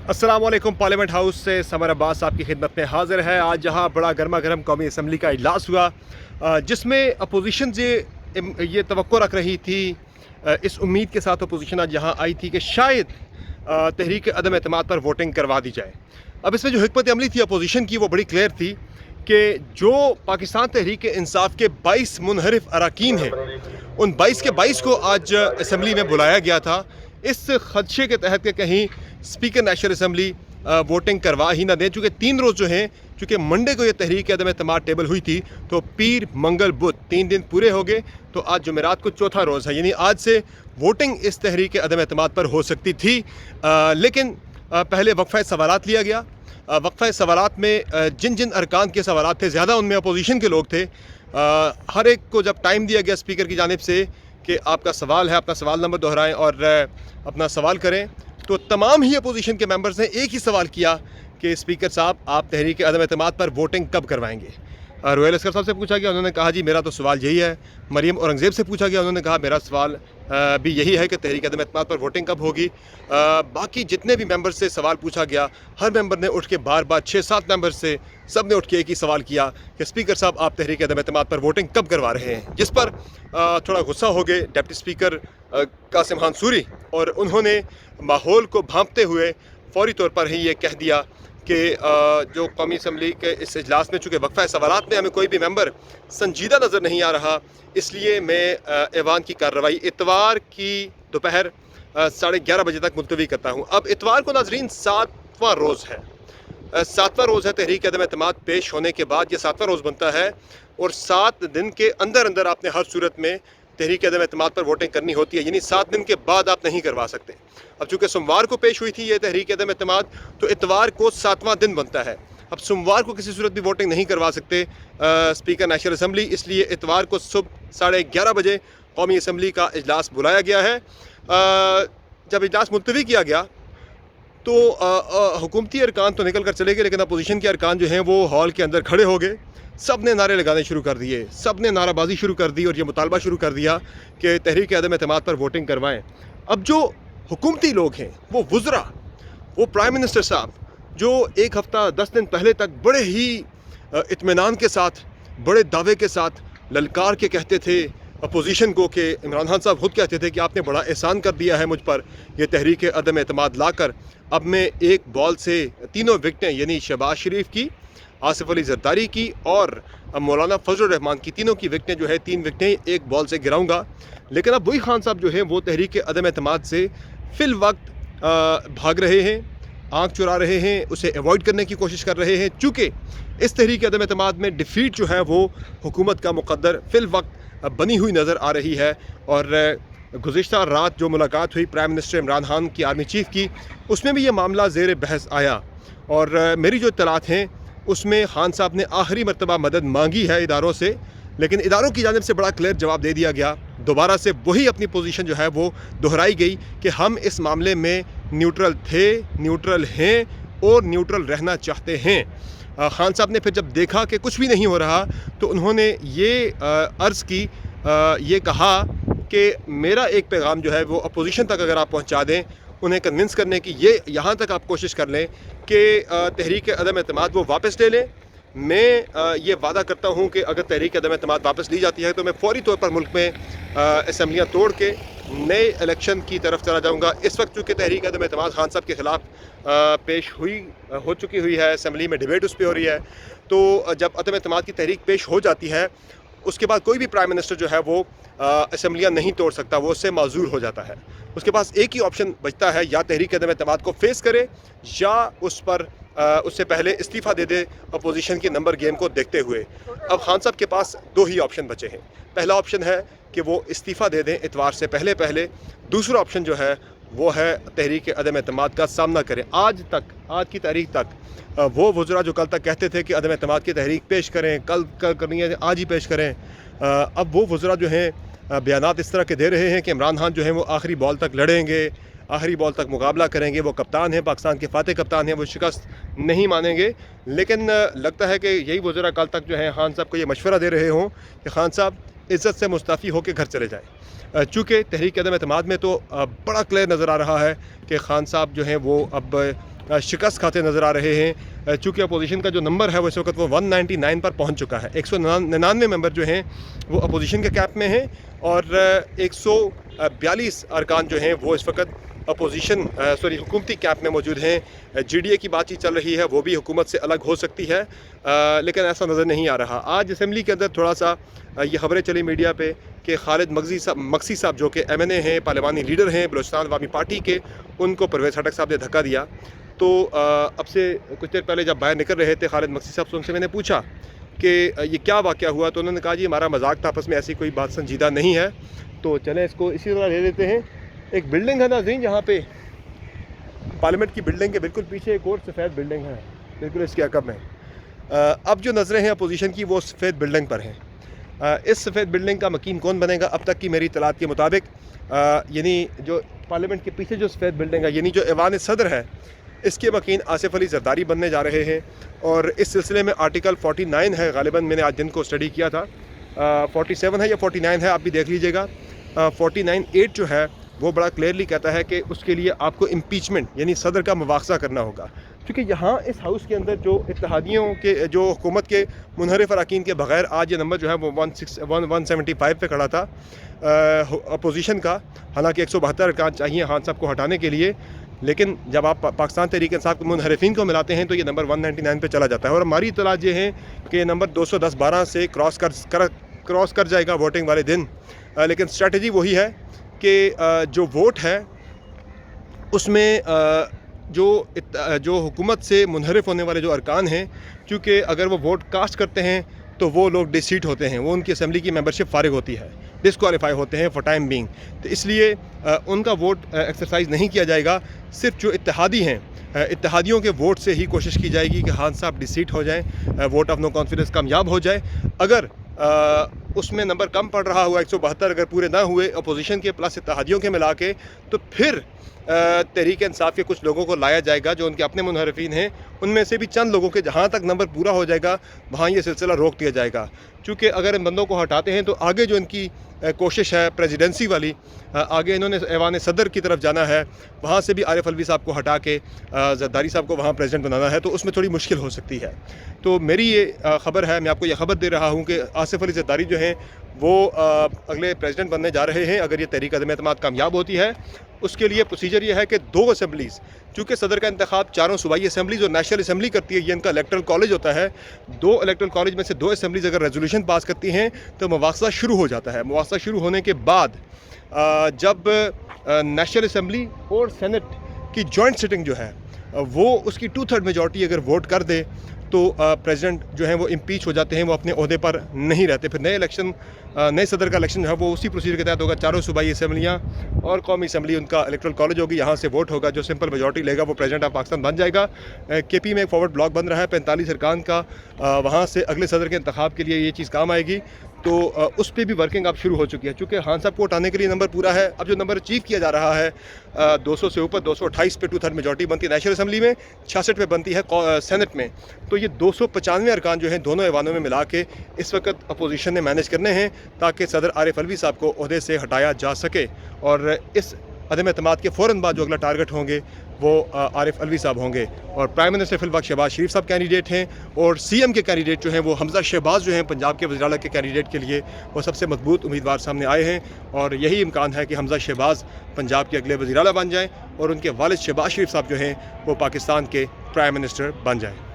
अस्सलाम वालेकुम। Parliament house से समर अब्बास आपकी खिदमत में हाजिर है। आज जहां बड़ा गर्मा गर्म कौमी असम्बली का इजलास हुआ, जिसमें अपोजिशन ये तवक्को रख रही थी, इस उम्मीद के साथ अपोजिशन आज यहाँ आई थी कि शायद तहरीक अदम एतमाद पर वोटिंग करवा दी जाए। अब इसमें जो हिकमत अमली थी अपोजिशन की, वो बड़ी क्लियर थी कि जो पाकिस्तान तहरीक इंसाफ के 22 मुनहरिफ अरकान हैं, उन 22 के 22 को आज असम्बली में बुलाया गया था, इस खदशे के तहत कि कहीं स्पीकर नेशनल असम्बली वोटिंग करवा ही ना दें। चूँकि 3 रोज़ जो हैं, चूँकि मंडे को ये तहरीक अदम एतमाद टेबल हुई थी, तो पीर मंगल बुध 3 दिन पूरे हो गए, तो आज जुमेरात को चौथा रोज़ है, यानी आज से वोटिंग इस तहरीक अदम एतमाद पर हो सकती थी। लेकिन पहले वक्फ़ा सवालात लिया गया। वक्फ़ा सवालात में जिन जिन अरकान के सवालात थे, ज़्यादा उनमें अपोजिशन के लोग थे। हर एक को जब टाइम दिया गया स्पीकर की जानिब से कि आपका सवाल है, अपना सवाल नंबर दोहराएं और अपना सवाल करें, तो तमाम ही अपोजिशन के मेंबर्स ने एक ही सवाल किया कि स्पीकर साहब, आप तहरीक अदम एतमाद पर वोटिंग कब करवाएंगे। रोयल अस्कर साहब से पूछा गया, उन्होंने कहा जी मेरा तो सवाल यही है। मरीम औरंगज़ेब से पूछा गया, उन्होंने कहा मेरा सवाल भी यही है कि तहरीक अदम एतमाद पर वोटिंग कब होगी। बाकी जितने भी मेंबर से सवाल पूछा गया, हर मेंबर ने उठ के बार बार 6-7 मेंबर से सब ने उठ के एक ही सवाल किया कि स्पीकर साहब, आप तहरीक अदम एतमाद पर वोटिंग कब करवा रहे हैं। जिस पर थोड़ा गुस्सा हो गए डिप्टी स्पीकर कासिम खान सूरी, और उन्होंने माहौल को भांपते हुए फौरी तौर पर ही ये कह दिया कि जो कौमी असम्बली के इस इजलास में चूँकि वक्फ़ा सवालात में हमें कोई भी मेंबर संजीदा नज़र नहीं आ रहा, इसलिए मैं ऐवान की कार्रवाई इतवार की दोपहर 11:30 बजे तक मुलतवी करता हूँ। अब इतवार को नाज़रीन 7वां रोज़ है, 7वां रोज़ है तहरीक अदम एतमाद पेश होने के बाद, ये 7वां रोज़ बनता है, और 7 दिन के अंदर अंदर आपने हर सूरत में तहरीक अदम एतमाद पर वोटिंग करनी होती है, यानी 7 दिन के बाद आप नहीं करवा सकते। अब चूँकि सोमवार को पेश हुई थी ये तहरीक अदम एतमाद, तो इतवार को 7वां दिन बनता है। अब सोमवार को किसी सूरत भी वोटिंग नहीं करवा सकते स्पीकर नेशनल असम्बली, इसलिए इतवार को सुबह 11:30 बजे कौमी असम्बली का इजलास बुलाया गया है। जब इजलास मुलतवी किया गया तो हुकूमती अरकान तो निकल कर चले गए, लेकिन अपोजिशन के अरकान जो हैं वो हॉल के अंदर खड़े हो गए। सब ने नारे लगाने शुरू कर दिए, सब ने नाराबाजी शुरू कर दी और ये मुतालबा शुरू कर दिया कि तहरीक अदम एतमाद पर वोटिंग करवाएं। अब जो हुकूमती लोग हैं, वो वज़रा, वो प्राइम मिनिस्टर साहब, जो 1 हफ़्ता 10 दिन पहले तक बड़े ही इत्मीनान के साथ, बड़े दावे के साथ ललकार के कहते थे अपोजिशन को कि इमरान खान साहब खुद कहते थे कि आपने बड़ा एहसान कर दिया है मुझ पर यह तहरीक अदम एतमाद लाकर। अब मैं एक बॉल से तीनों विकटें, यानी शहबाज शरीफ की, आसिफ अली जरदारी की और मौलाना फजल रहमान की, तीनों की विकटें जो है 3 विकटें एक बॉल से गिराऊंगा। लेकिन अब वही खान साहब जो हैं वो तहरीक अदम एतमाद से फिल वक्त भाग रहे हैं, आँख चुरा रहे हैं, उसे एवॉइड करने की कोशिश कर रहे हैं। चूँकि इस तहरीक अदम एतमाद में डिफ़ीट जो है वो हुकूमत का मुक़द्दर फिल वक्त बनी हुई नज़र आ रही है। और गुज़िश्ता रात जो मुलाकात हुई प्राइम मिनिस्टर इमरान खान की आर्मी चीफ़ की, उसमें भी ये मामला ज़ेर बहस आया, और मेरी जो इत्तलात हैं उसमें खान साहब ने आखिरी मरतबा मदद मांगी है इदारों से, लेकिन इदारों की जानिब से बड़ा क्लियर जवाब दे दिया गया। दोबारा से वही अपनी पोजीशन जो है वो दोहराई गई कि हम इस मामले में न्यूट्रल थे, न्यूट्रल हैं और न्यूट्रल रहना चाहते हैं। खान साहब ने फिर जब देखा कि कुछ भी नहीं हो रहा, तो उन्होंने ये अर्ज़ की, ये कहा कि मेरा एक पैगाम जो है वो अपोजिशन तक अगर आप पहुँचा दें, उन्हें कन्विंस करने की, ये यहाँ तक आप कोशिश कर लें कि तहरीक अदम एतमाद वो वापस ले लें। मैं ये वादा करता हूँ कि अगर तहरीक अदम एतमाद वापस ली जाती है तो मैं फौरी तौर पर मुल्क में असम्बलियाँ तोड़ के नए इलेक्शन की तरफ चला जाऊँगा। इस वक्त चूँकि तहरीक अदम एतमाद खान साहब के ख़िलाफ़ पेश हो चुकी हुई है, असम्बली में डिबेट उस पर हो रही है, तो जब अदम एतमाद की तहरीक पेश हो जाती है, उसके बाद कोई भी प्राइम मिनिस्टर जो है वो असम्बलियाँ नहीं तोड़ सकता, वो उससे माजूर हो जाता है। उसके पास एक ही ऑप्शन बचता है, या तहरीक अदम एतमाद को फेस करे या उस पर उससे पहले इस्तीफ़ा दे दे अपोजिशन की नंबर गेम को देखते हुए। अब खान साहब के पास 2 ही ऑप्शन बचे हैं। पहला ऑप्शन है कि वो इस्तीफ़ा दे दें इतवार से पहले पहले। दूसरा ऑप्शन जो है वो है तहरीक अदम एतमाद का सामना करें। आज की तारीख तक वो वज़रा जो कल तक कहते थे कि अदम एतमाद की तहरीक पेश करें, कल करनी है, आज ही पेश करें, अब वो वज़रा जो हैं बयानात इस तरह के दे रहे हैं कि इमरान खान जो हैं वो आखिरी बॉल तक लड़ेंगे, आखिरी बॉल तक मुकाबला करेंगे, वो कप्तान हैं, पाकिस्तान के फातह कप्तान हैं, वो शिकस्त नहीं मानेंगे। लेकिन लगता है कि यही वज़रा कल तक जो है खान साहब को ये मशवरा दे रहे हों कि खान साहब इज़्ज़त से मुस्तफ़ी होकर घर चले जाएँ। चूँकि तहरीक अदम एतमाद में तो बड़ा क्लियर नज़र आ रहा है कि खान साहब जो हैं वो अब शिकस्त खाते नज़र आ रहे हैं। चूँकि अपोजिशन का जो नंबर है वो इस वक्त वो 199 पर पहुंच चुका है। 199 मेंबर जो हैं वो अपोजिशन के कैंप में हैं और 142 अरकान जो हैं वो इस वक्त अपोजिशन हुकूमती कैंप में मौजूद हैं। GDA की बातचीत चल रही है, वो भी हुकूमत से अलग हो सकती है, लेकिन ऐसा नज़र नहीं आ रहा। आज असम्बली के अंदर थोड़ा सा ये खबरें चली मीडिया पे कि खालिद मक्सी साहब जो कि MNA हैं, पार्लिमानी लीडर हैं बलूचिस्तान अवामी पार्टी के, उनको परवेज़ खटक साहब ने धक्का दिया। तो अब से कुछ देर पहले जब बाहर निकल रहे थे खालिद मक्सी साहब से, उनसे मैंने पूछा कि ये क्या वाक़या हुआ, तो उन्होंने कहा जी हमारा मजाक था, आपस में ऐसी कोई बात संजीदा नहीं है। तो चलें इसको इसी तरह ले लेते हैं। एक बिल्डिंग है नाज़रीन, यहाँ पे पार्लियामेंट की बिल्डिंग के बिल्कुल पीछे एक और सफ़ेद बिल्डिंग है, बिल्कुल इसके अकब में। अब जो नज़रें हैं अपोजिशन की वो सफ़ेद बिल्डिंग पर हैं। इस सफ़ेद बिल्डिंग का मकीन कौन बनेगा? अब तक की मेरी इत्तलात के मुताबिक यानी जो पार्लियामेंट के पीछे जो सफ़ेद बिल्डिंग है, यानी जो ऐवान सदर है, इसके मकीन आसिफ अली जरदारी बनने जा रहे हैं। और इस सिलसिले में आर्टिकल 49 है, गालिबन मैंने आज दिन को स्टडी किया था, 47 है या 49 है, आप भी देख लीजिएगा। 49(8) जो है वो बड़ा क्लियरली कहता है कि उसके लिए आपको इम्पीचमेंट यानी सदर का मुवाखज़ा करना होगा। क्योंकि यहाँ इस हाउस के अंदर जो इत्तेहादियों के जो हुकूमत के मुनहरिफ अरकान के बगैर आज ये नंबर जो है वो 175 पे खड़ा था अपोजिशन का। हालांकि 172 अरकान चाहिए खान साहब को हटाने के लिए, लेकिन जब आप पाकिस्तान तहरीक इंसाफ के मुनहरिफिन को मिलाते हैं तो ये नंबर 199 पे चला जाता है। और हमारी इत्तलात ये है कि ये नंबर 210-12 से क्रॉस कर जाएगा वोटिंग वाले दिन। लेकिन स्ट्रैटेजी वही है कि जो वोट है उसमें जो हुकूमत से मुनहरिफ होने वाले जो अरकान हैं, क्योंकि अगर वो वोट कास्ट करते हैं तो वो लोग डिसीट होते हैं, वो उनकी असम्बली की मेंबरशिप फारिग होती है, डिस्क्वालीफाई होते हैं फॉर टाइम बीइंग। तो इसलिए उनका वोट एक्सरसाइज नहीं किया जाएगा। सिर्फ जो इत्तेहादी हैं, इत्तेहादियों के वोट से ही कोशिश की जाएगी कि खान साहब डिसीट हो जाएं, वोट ऑफ नो कॉन्फिडेंस कामयाब हो जाए। अगर उसमें नंबर कम पड़ रहा हुआ 172 अगर पूरे ना हुए अपोजिशन के प्लस इत्तेहादियों के मिला के, तो फिर तहरीक इंसाफ के कुछ लोगों को लाया जाएगा जो उनके अपने मुनहरिफिन हैं। उनमें से भी चंद लोगों के जहाँ तक नंबर पूरा हो जाएगा वहाँ ये सिलसिला रोक दिया जाएगा। क्योंकि अगर इन बंदों को हटाते हैं तो आगे जो इनकी कोशिश है प्रेसिडेंसी वाली, आगे इन्होंने ऐवान सदर की तरफ जाना है, वहाँ से भी आरिफ अलवी साहब को हटा के जरदारी साहब को वहाँ प्रेसिडेंट बनाना है, तो उसमें थोड़ी मुश्किल हो सकती है। तो मेरी ये खबर है, मैं आपको ये खबर दे रहा हूँ कि आसिफ अली जरदारी जो हैं वो अगले प्रेसिडेंट बनने जा रहे हैं। अगर ये तहरीक अदम-ए-एतमाद कामयाब होती है, उसके लिए प्रोसीजर ये है कि 2 असम्बलीज़, चूँकि सदर का इंतखाब 4 सूबाई असम्बलीज़ और नेशनल असम्बली करती है, ये इनका इलेक्टरल कॉलेज होता है। 2 इलेक्टरल कॉलेज में से 2 असम्बलीज़ अगर रेजोल्यूशन पास करती हैं तो मुवाखज़ा शुरू हो जाता है। मुवाखज़ा शुरू होने के बाद जब नेशनल असम्बली और सेनेट की जॉइंट सिटिंग जो है वो उसकी 2/3 मेजॉरिटी अगर वोट कर दे तो प्रेसिडेंट जो है वो इम्पीच हो जाते हैं, वो अपने ओहदे पर नहीं रहते। फिर नए सदर का इलेक्शन जो है वो उसी प्रोसीजर के तहत होगा। 4 सूबाई असम्बलियाँ और कौमी असम्बली उनका इलेक्ट्रल कॉलेज होगी, यहाँ से वोट होगा, जो सिंपल मेजॉरिटी लेगा वो प्रेसिडेंट ऑफ पाकिस्तान बन जाएगा। KP में एक फॉरवर्ड ब्लॉक बन रहा है 45 अरकान का, वहाँ से अगले सदर के इंतखाब के लिए ये चीज़ काम आएगी। तो उस पर भी वर्किंग अब शुरू हो चुकी है। चूँकि खान साहब को हटाने के लिए नंबर पूरा है, अब जो नंबर अचीव किया जा रहा है 200 से ऊपर 228 पे 2/3 मेजॉरिटी बनती है नेशनल असम्बली में, 66 पे बनती है सेनेट में। तो ये 295 अरकान जो हैं दोनों ऐवानों में मिला के इस वक्त अपोजिशन ने मैनेज करने हैं ताकि सदर आरिफ अलवी साहब को ओहदे से हटाया जा सके। और इस अदम-ए-एतमाद के फ़ौरन बाद जो अगला टारगेट होंगे वो आरिफ अलवी साहब होंगे। और प्राइम मिनिस्टर फिल वक्त शहबाज शरीफ साहब कैंडिडेट हैं, और CM के कैंडिडेट जो हैं वो हमजा शहबाज जो हैं पंजाब के वज़ीर आला के कैंडिडेट के लिए वो सबसे मजबूत उम्मीदवार सामने आए हैं। और यही इम्कान है कि हमजा शहबाज पंजाब के अगले वज़ीर आला बन जाएँ और उनके वालिद शहबाज शरीफ साहब जो हैं वो पाकिस्तान के प्राइम मिनिस्टर बन जाएँ।